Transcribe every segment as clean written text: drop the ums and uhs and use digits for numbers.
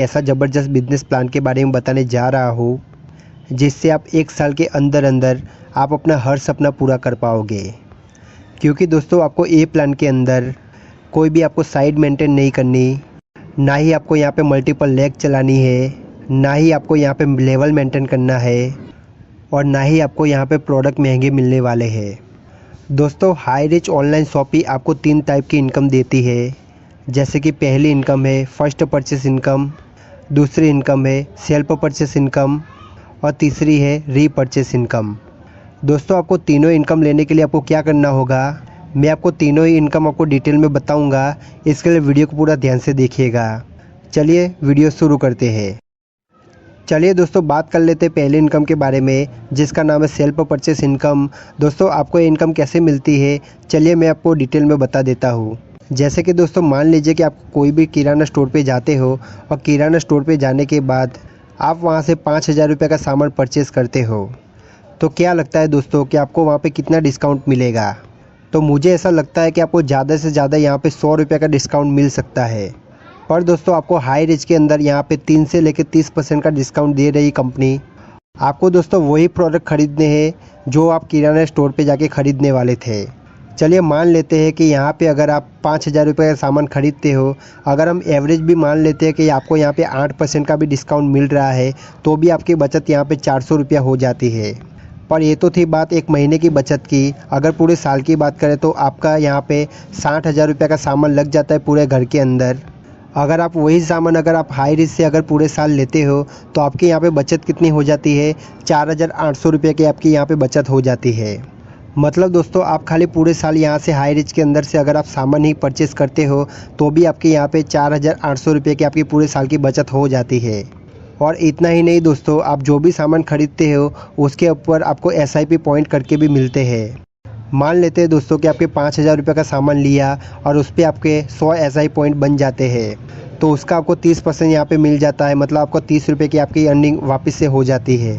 ऐसा ज़बरदस्त business plan के बारे में बताने जा रहा हूँ जिससे आप 1 साल के अंदर अंदर आप अपना हर सपना पूरा कर पाओगे। क्योंकि दोस्तों आपको ये प्लान के अंदर कोई भी आपको साइड मेंटेन नहीं करनी, ना ही आपको यहाँ पे मल्टीपल लेग चलानी है, ना ही आपको यहाँ पे लेवल मेंटेन करना है और ना ही आपको यहाँ पे प्रोडक्ट महंगे मिलने वाले हैं। दोस्तों हाई रिच ऑनलाइन शॉपिंग आपको 3 टाइप की इनकम देती है। जैसे कि पहली इनकम है फर्स्ट परचेस इनकम, दूसरी इनकम है सेल्फ परचेस इनकम और तीसरी है रीपरचेस इनकम। दोस्तों आपको तीनों इनकम लेने के लिए आपको क्या करना होगा, मैं आपको तीनों ही इनकम आपको डिटेल में बताऊंगा। इसके लिए वीडियो को पूरा ध्यान से देखिएगा। चलिए वीडियो शुरू करते हैं। चलिए दोस्तों बात कर लेते हैं पहले इनकम के बारे में, जिसका नाम है सेल्फ परचेस इनकम। दोस्तों आपको ये इनकम कैसे मिलती है, चलिए मैं आपको डिटेल में बता देता हूँ। जैसे कि दोस्तों मान लीजिए कि आप कोई भी किराना स्टोर पे जाते हो और किराना स्टोर पे जाने के बाद आप वहाँ से 5,000 रुपये का सामान परचेज़ करते हो, तो क्या लगता है दोस्तों कि आपको वहाँ पे कितना डिस्काउंट मिलेगा? तो मुझे ऐसा लगता है कि आपको ज़्यादा से ज़्यादा यहाँ पे 100 रुपये का डिस्काउंट मिल सकता है। पर दोस्तों आपको हाई रिच के अंदर यहाँ पे 3 से लेकर 30% का डिस्काउंट दे रही कंपनी। आपको दोस्तों वही प्रोडक्ट खरीदने हैं जो आप किराना स्टोर पे जाके ख़रीदने वाले थे। चलिए मान लेते हैं कि यहाँ पे अगर आप 5,000 रुपये का सामान खरीदते हो, अगर हम एवरेज भी मान लेते हैं कि आपको यहाँ पे 8% का भी डिस्काउंट मिल रहा है, तो भी आपकी बचत यहाँ पे 400 रुपया हो जाती है। पर ये तो थी बात एक महीने की बचत की। अगर पूरे साल की बात करें तो आपका यहाँ पे 60,000 रुपये का सामान लग जाता है पूरे घर के अंदर। अगर आप वही सामान अगर आप हाई रिस्क से अगर पूरे साल लेते हो तो आपके यहाँ पे बचत कितनी हो जाती है, 4,800 रुपये की आपकी यहाँ पे बचत हो जाती है। मतलब दोस्तों आप खाली पूरे साल यहाँ से हाई रिच के अंदर से अगर आप सामान ही परचेज़ करते हो तो भी आपके यहाँ पे 4,800 रुपये की आपकी पूरे साल की बचत हो जाती है। और इतना ही नहीं दोस्तों, आप जो भी सामान खरीदते हो उसके ऊपर आपको SIP पॉइंट करके भी मिलते हैं। मान लेते हैं दोस्तों कि आपके 5,000 रुपये का सामान लिया और उस पर आपके 100 SIP पॉइंट बन जाते हैं, तो उसका आपको 30% यहाँ पे मिल जाता है। मतलब आपको 30 रुपये की आपकी अर्निंग वापस से हो जाती है।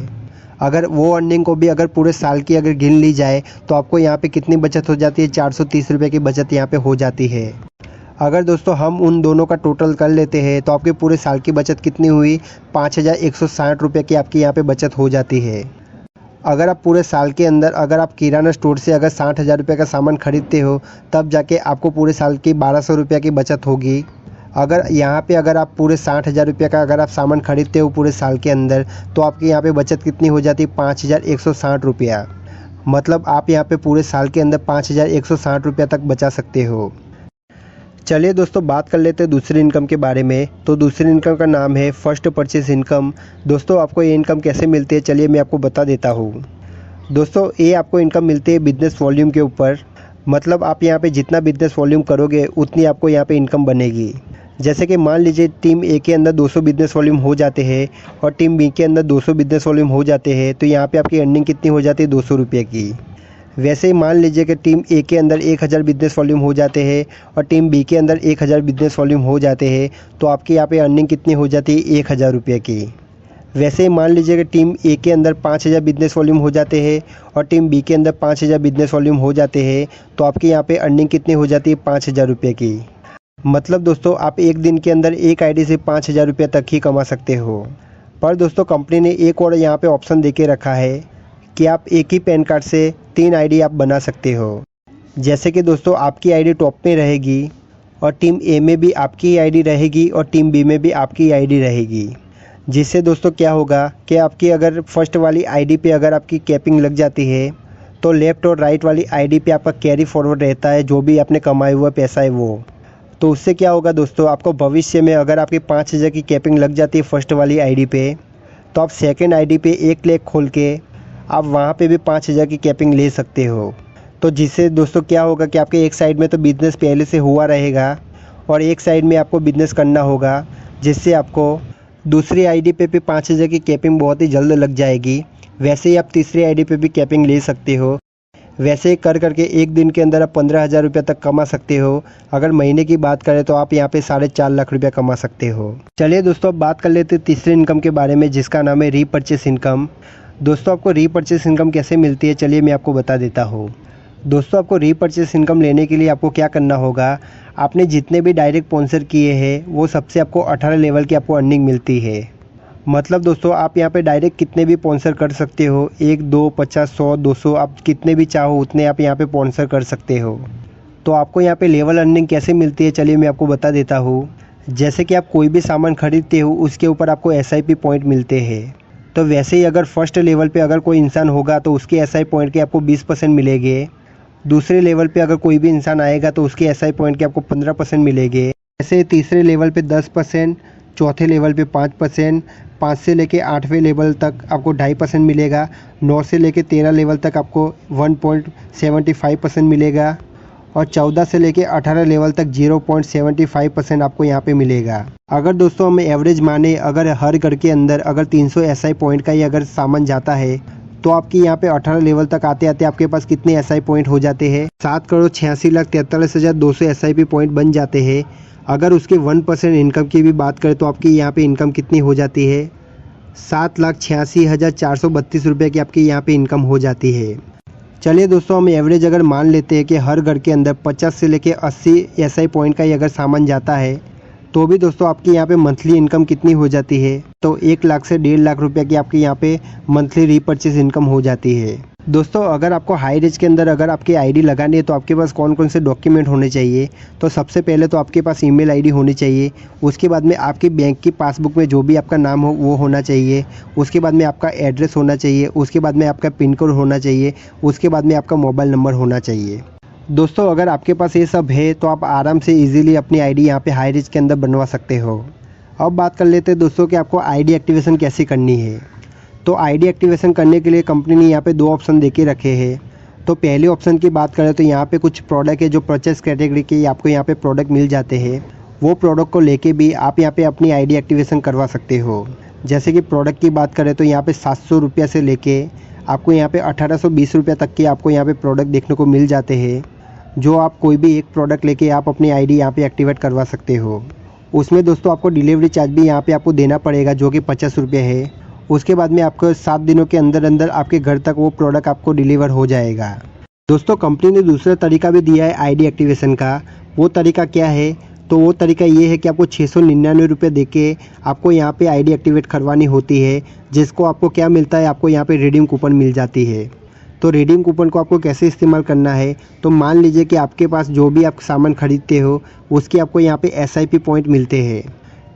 अगर वो अर्निंग को भी अगर पूरे साल की अगर गिन ली जाए तो आपको यहाँ पे कितनी बचत हो जाती है, 430 रुपये की बचत यहाँ पे हो जाती है। अगर दोस्तों हम उन दोनों का टोटल कर लेते हैं तो आपके पूरे साल की बचत कितनी हुई, 5,160 रुपये की आपकी यहाँ पे बचत हो जाती है। अगर आप पूरे साल के अंदर अगर आप किराना स्टोर से अगर 60,000 रुपये का सामान खरीदते हो तब जाके आपको पूरे साल की 1,200 रुपये की बचत होगी। अगर यहाँ पे अगर आप पूरे 60,000 रुपये का अगर आप सामान खरीदते हो पूरे साल के अंदर तो आपकी यहाँ पे बचत कितनी हो जाती है, 5,160 रुपया। मतलब आप यहाँ पे पूरे साल के अंदर 5,160 रुपया तक बचा सकते हो। चलिए दोस्तों बात कर लेते हैं दूसरी इनकम के बारे में। तो दूसरी इनकम का नाम है फर्स्ट परचेस इनकम। दोस्तों आपको ये इनकम कैसे मिलती है, चलिए मैं आपको बता देता हूँ। दोस्तों ये आपको इनकम मिलती है बिजनेस वॉल्यूम के ऊपर। मतलब आप यहाँ पे जितना बिजनेस वॉल्यूम करोगे उतनी आपको यहाँ पे इनकम बनेगी। जैसे कि मान लीजिए टीम ए के अंदर 200 बिजनेस वॉल्यूम हो जाते हैं और टीम बी के अंदर 200 बिजनेस वॉल्यूम हो जाते हैं, तो यहाँ पे आपकी अर्निंग कितनी हो जाती है, 200 रुपये की। वैसे ही मान लीजिए कि टीम ए के अंदर 1,000 बिजनेस वॉल्यूम हो जाते हैं और टीम बी के अंदर 1,000 बिजनेस वॉल्यूम हो जाते हैं, तो आपकी यहाँ पे अर्निंग कितनी हो जाती है, 1,000 रुपये की। वैसे ही मान लीजिए कि टीम ए के अंदर 5,000 बिजनेस वॉल्यूम हो जाते हैं और टीम बी के अंदर 5,000 बिजनेस वॉल्यूम हो जाते हैं, तो आपकी यहाँ पे अर्निंग कितनी हो जाती है, 5,000 रुपये की। मतलब दोस्तों आप एक दिन के अंदर एक आईडी से 5,000 रुपये तक ही कमा सकते हो। पर दोस्तों कंपनी ने एक और यहाँ पे ऑप्शन दे के रखा है कि आप एक ही पैन कार्ड से 3 आईडी आप बना सकते हो। जैसे कि दोस्तों आपकी आईडी टॉप में रहेगी और टीम ए में भी आपकी आईडी रहेगी और टीम बी में भी आपकी आईडी रहेगी। जिससे दोस्तों क्या होगा कि आपकी अगर फर्स्ट वाली आईडी पे अगर आपकी कैपिंग लग जाती है तो लेफ़्ट और राइट वाली आईडी पे आपका कैरी फॉरवर्ड रहता है, जो भी आपने कमाया हुआ पैसा है वो। तो उससे क्या होगा दोस्तों, आपको भविष्य में अगर आपकी 5,000 की कैपिंग लग जाती है फर्स्ट वाली आईडी पे, तो आप सेकंड आईडी पे 1 लाख खोल के आप वहाँ पे भी 5,000 की कैपिंग ले सकते हो। तो जिससे दोस्तों क्या होगा कि आपके एक साइड में तो बिज़नेस पहले से हुआ रहेगा और एक साइड में आपको बिज़नेस करना होगा, जिससे आपको दूसरी आईडी पे भी 5,000 की कैपिंग बहुत ही जल्द लग जाएगी। वैसे ही आप तीसरी आईडी पे भी कैपिंग ले सकते हो। वैसे ही कर करके एक दिन के अंदर आप 15,000 रुपये तक कमा सकते हो। अगर महीने की बात करें तो आप यहाँ पे 4.5 लाख रुपया कमा सकते हो। चलिए दोस्तों अब बात कर लेते हैं तीसरे इनकम के बारे में, जिसका नाम है रीपरचेस इनकम। दोस्तों आपको रीपरचेस इनकम कैसे मिलती है, चलिए मैं आपको बता देता हूँ। दोस्तों आपको रीपरचेस इनकम लेने के लिए आपको क्या करना होगा, आपने जितने भी डायरेक्ट स्पॉन्सर किए हैं वो सबसे आपको 18 लेवल की आपको अर्निंग मिलती है। मतलब दोस्तों आप यहाँ पे डायरेक्ट कितने भी स्पॉन्सर कर सकते हो, 1, 2, 50, 100, 200 आप कितने भी चाहो उतने आप यहाँ पे स्पॉन्सर कर सकते हो। तो आपको यहाँ पे लेवल अर्निंग कैसे मिलती है चलिए मैं आपको बता देता हूँ। जैसे कि आप कोई भी सामान खरीदते हो उसके ऊपर आपको SIP पॉइंट मिलते हैं। तो वैसे ही अगर फर्स्ट लेवल पे अगर कोई इंसान होगा तो उसके SI पॉइंट के आपको 20% मिलेंगे। दूसरे लेवल पे अगर कोई भी इंसान आएगा तो उसके SI पॉइंट के आपको 15% मिलेंगे। ऐसे तीसरे लेवल पे 10%, चौथे लेवल पे 5%, 5 से लेके 8वें लेवल तक आपको 2.5% मिलेगा, 9 से लेके 13 लेवल तक आपको 1.75% मिलेगा और 14 से लेके 18 लेवल तक 0.75% आपको यहाँ पे मिलेगा। अगर दोस्तों हम एवरेज माने, अगर हर घर के अंदर अगर 300 SI पॉइंट का ही अगर सामान जाता है तो आपकी यहाँ पे 18 लेवल तक आते आते आपके पास कितने SI पॉइंट हो जाते हैं, 7,86,43,200 SIP पॉइंट बन जाते हैं। अगर उसके 1% इनकम की भी बात करें तो आपकी यहाँ पे इनकम कितनी हो जाती है, 7,86,432 रुपये की आपकी यहाँ पे इनकम हो जाती है। चलिए दोस्तों हम एवरेज अगर मान लेते हैं कि हर घर के अंदर 50 से लेके 80 SI पॉइंट का ही अगर सामान जाता है तो भी दोस्तों आपकी यहाँ पे मंथली इनकम कितनी हो जाती है, तो 1 लाख से 1.5 लाख रुपये की आपकी यहाँ पे मंथली रीपरचेज इनकम हो जाती है। दोस्तों अगर आपको हाई रेंज के अंदर अगर आपकी ID लगानी है तो आपके पास कौन कौन से डॉक्यूमेंट होने चाहिए, तो सबसे पहले तो आपके पास ईमेल ID होनी चाहिए। उसके बाद में आपकी बैंक की पासबुक में जो भी आपका नाम हो वो होना चाहिए। उसके बाद में आपका एड्रेस होना चाहिए। उसके बाद में आपका पिन कोड होना चाहिए। उसके बाद में आपका मोबाइल नंबर होना चाहिए। दोस्तों अगर आपके पास ये सब है तो आप आराम से इजीली अपनी ID यहाँ पे हाई रेंज के अंदर बनवा सकते हो। अब बात कर लेते हैं दोस्तों कि आपको ID एक्टिवेशन कैसे करनी है। तो ID एक्टिवेशन करने के लिए कंपनी ने यहाँ पे 2 ऑप्शन दे के रखे हैं। तो पहले ऑप्शन की बात करें तो यहाँ पे कुछ प्रोडक्ट है जो परचेस कैटेगरी के आपको यहाँ पे प्रोडक्ट मिल जाते हैं। वो प्रोडक्ट को लेके भी आप यहाँ पे अपनी ID एक्टिवेशन करवा सकते हो। जैसे कि प्रोडक्ट की बात करें तो यहाँ पे 700 रुपये से लेके आपको यहाँ पे 1820 रुपये तक के आपको यहाँ पे प्रोडक्ट देखने को मिल जाते हैं, जो आप कोई भी एक प्रोडक्ट लेके आप अपनी ID यहाँ पे एक्टिवेट करवा सकते हो। उसमें दोस्तों आपको डिलीवरी चार्ज भी यहाँ पे आपको देना पड़ेगा जो कि 50 रुपये है। उसके बाद में आपको 7 दिनों के अंदर अंदर आपके घर तक वो प्रोडक्ट आपको डिलीवर हो जाएगा। दोस्तों कंपनी ने दूसरा तरीका भी दिया है ID एक्टिवेशन का। वो तरीका क्या है, तो वो तरीका ये है कि आपको 699 रुपये दे के आपको यहाँ पे ID एक्टिवेट करवानी होती है, जिसको आपको क्या मिलता है, आपको यहाँ पे रिडीम कूपन मिल जाती है। तो रिडीम कूपन को आपको कैसे इस्तेमाल करना है, तो मान लीजिए कि आपके पास जो भी आप सामान खरीदते हो उसके आपको यहाँ पे SIP पॉइंट मिलते हैं।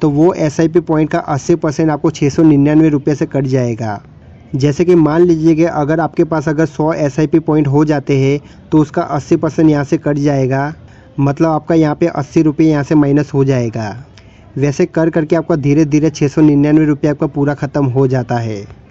तो वो SIP पॉइंट का 80% आपको 699 रुपये से कट जाएगा। जैसे कि मान लीजिए कि अगर आपके पास अगर 100 SIP पॉइंट हो जाते हैं तो उसका 80% यहाँ से कट जाएगा। मतलब आपका यहाँ पे 80 रुपये यहाँ से माइनस हो जाएगा। वैसे कर करके आपका धीरे धीरे 699 रुपये आपका पूरा ख़त्म हो जाता है।